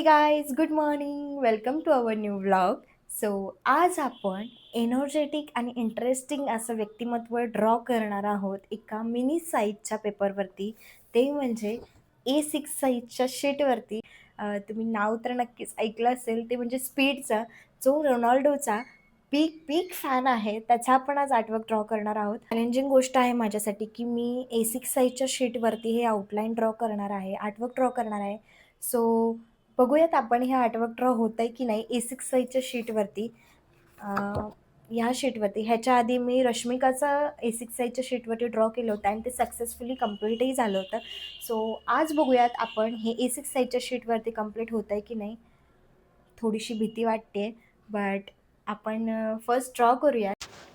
Guys, good morning. Welcome to our new vlog. So आज आपण energetic आणि interesting असं व्यक्तिमत्व ड्रॉ करणार आहोत एका मिनी साईजच्या पेपरवरती, ते म्हणजे A6 साईजच्या शीटवरती. तुम्ही नाव तर नक्कीच ऐकलं असेल, ते म्हणजे स्पीडचा, जो रोनाल्डोचा पीक पीक फॅन आहे, त्याचा आपण आज आर्टवर्क ड्रॉ करणार आहोत. चॅलेंजिंग गोष्ट आहे माझ्यासाठी की मी A6 साईजच्या शीटवरती हे आउटलाईन ड्रॉ करणार आहे, आर्टवर्क ड्रॉ करणार आहे. सो बघूयात आपण हे आर्टवर्क ड्रॉ होतं आहे की नाही A6 साईजच्या शीटवरती. ह्या शीटवरती ह्याच्या आधी मी रश्मिकाचा A6 साईजच्या शीटवरती ड्रॉ केलं होतं आणि ते सक्सेसफुली कंप्लीटही झालं होतं. सो आज बघूयात आपण हे A6 साईजच्या शीटवरती कंप्लीट होतं आहे की नाही. थोडीशी भीती वाटते, बट आपण फर्स्ट ड्रॉ करूया.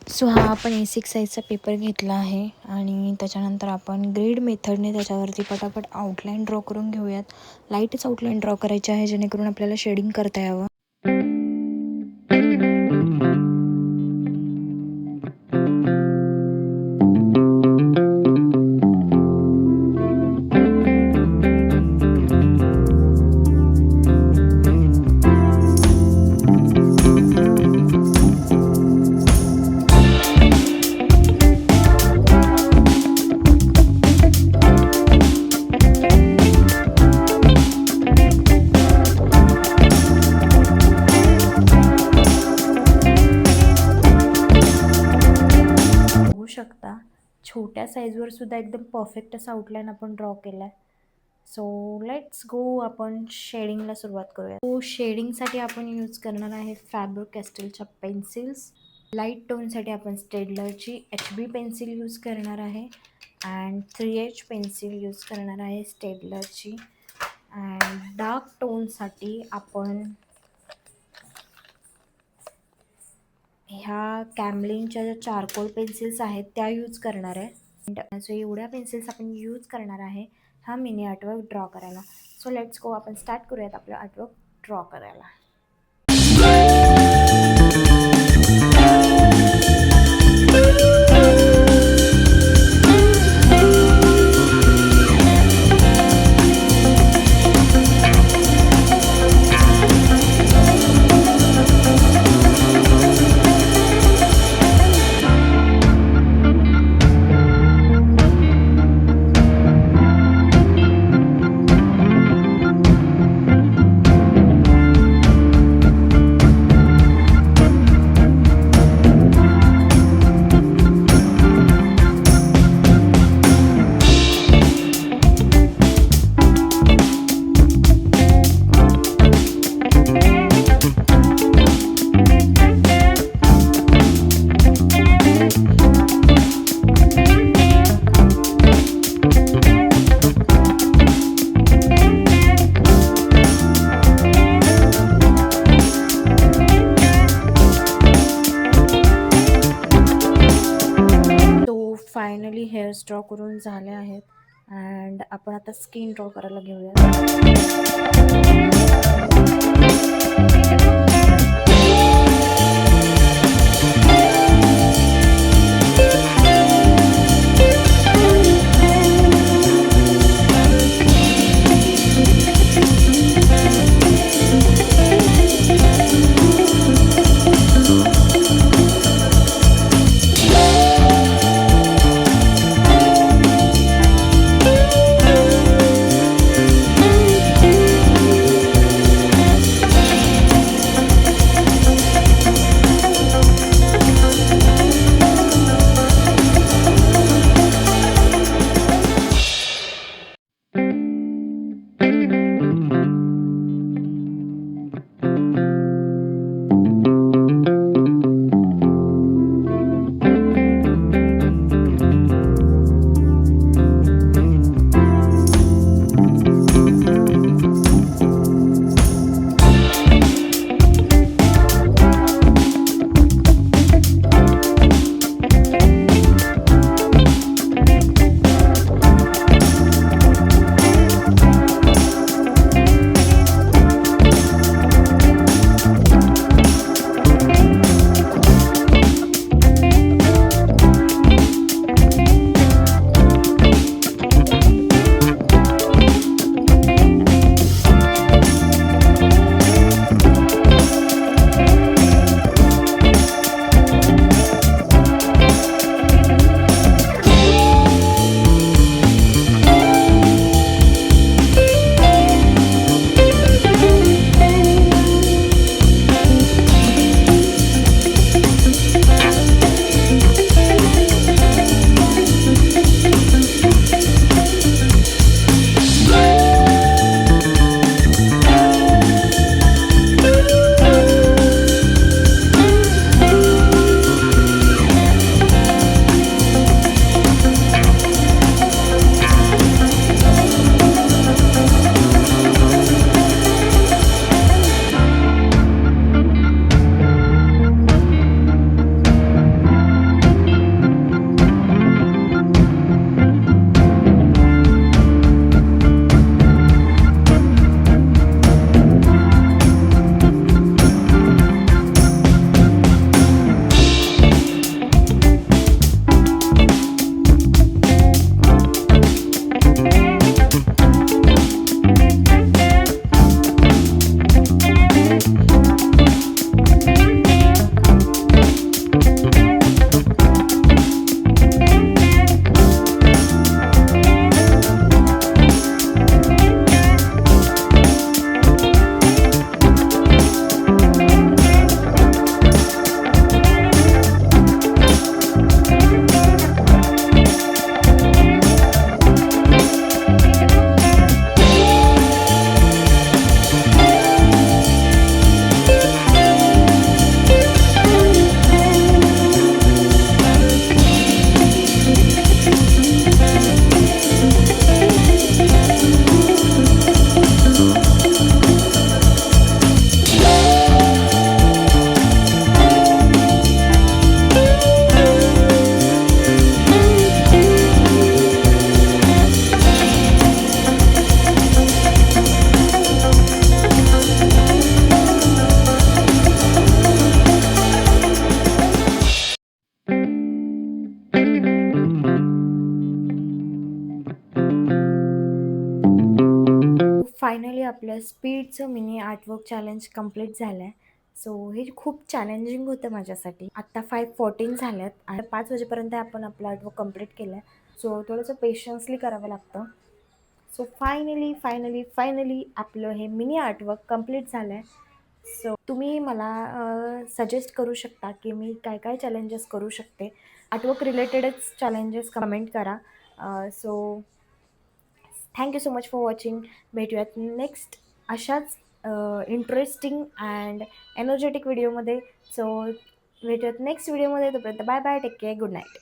सो हा आपण A6 साईजचा पेपर घेतला आहे आणि त्याच्यानंतर आपण ग्रेड मेथडने त्याच्यावरती पटापट आउटलाईन ड्रॉ करून घेऊयात. लाईटच आउटलाईन ड्रॉ करायची आहे, जेणेकरून आपल्याला शेडिंग करता यावं. शकता छोट्या साईजवर सुद्धा एकदम परफेक्ट असं आउटलाईन आपण ड्रॉ केलं आहे. सो लेट्स गो, आपण शेडिंगला सुरुवात करूया. सो शेडिंगसाठी आपण यूज करणार आहे फॅबर कॅस्टलच्या पेन्सिल्स. लाईट टोनसाठी आपण स्टेडलरची HB पेन्सिल यूज करणार आहे अँड 3H पेन्सिल यूज करणार आहे स्टेडलरची. अँड डार्क टोनसाठी आपण ह्या कॅमलिनच्या ज्या चारकोल पेन्सिल्स आहेत त्या यूज करणार आहे. सो एवढ्या पेन्सिल्स आपण यूज करणार आहे हा मिनी आर्टवर्क ड्रॉ करायला. सो लेट्स गो, आपण स्टार्ट करूयात आपलं आर्टवर्क ड्रॉ करायला. फायनली हेअर्स ड्रॉ करून झाले आहेत अँड आपण आता स्किन ड्रॉ करायला घेऊया. आजचं मिनी आर्टवर्क चॅलेंज कंप्लीट झालं आहे. सो हे खूप चॅलेंजिंग होतं माझ्यासाठी. आत्ता 5:14 झाल्यात आणि 5 वाजेपर्यंत आपण आपलं आर्टवर्क कंप्लीट केलं आहे. सो थोडंसं पेशन्सली करावं लागतं. सो फायनली आपलं हे मिनी आर्टवर्क कंप्लीट झालं आहे. सो तुम्ही मला सजेस्ट करू शकता की मी काय काय चॅलेंजेस करू शकते. आर्टवर्क रिलेटेडच चॅलेंजेस कमेंट करा. So thank you so much for watching. भेटूयात नेक्स्ट अशाच इंटरेस्टिंग अँड एनर्जेटिक व्हिडिओमध्ये. सो भेटूयात नेक्स्ट व्हिडिओमध्ये. तोपर्यंत bye bye, take care, good night.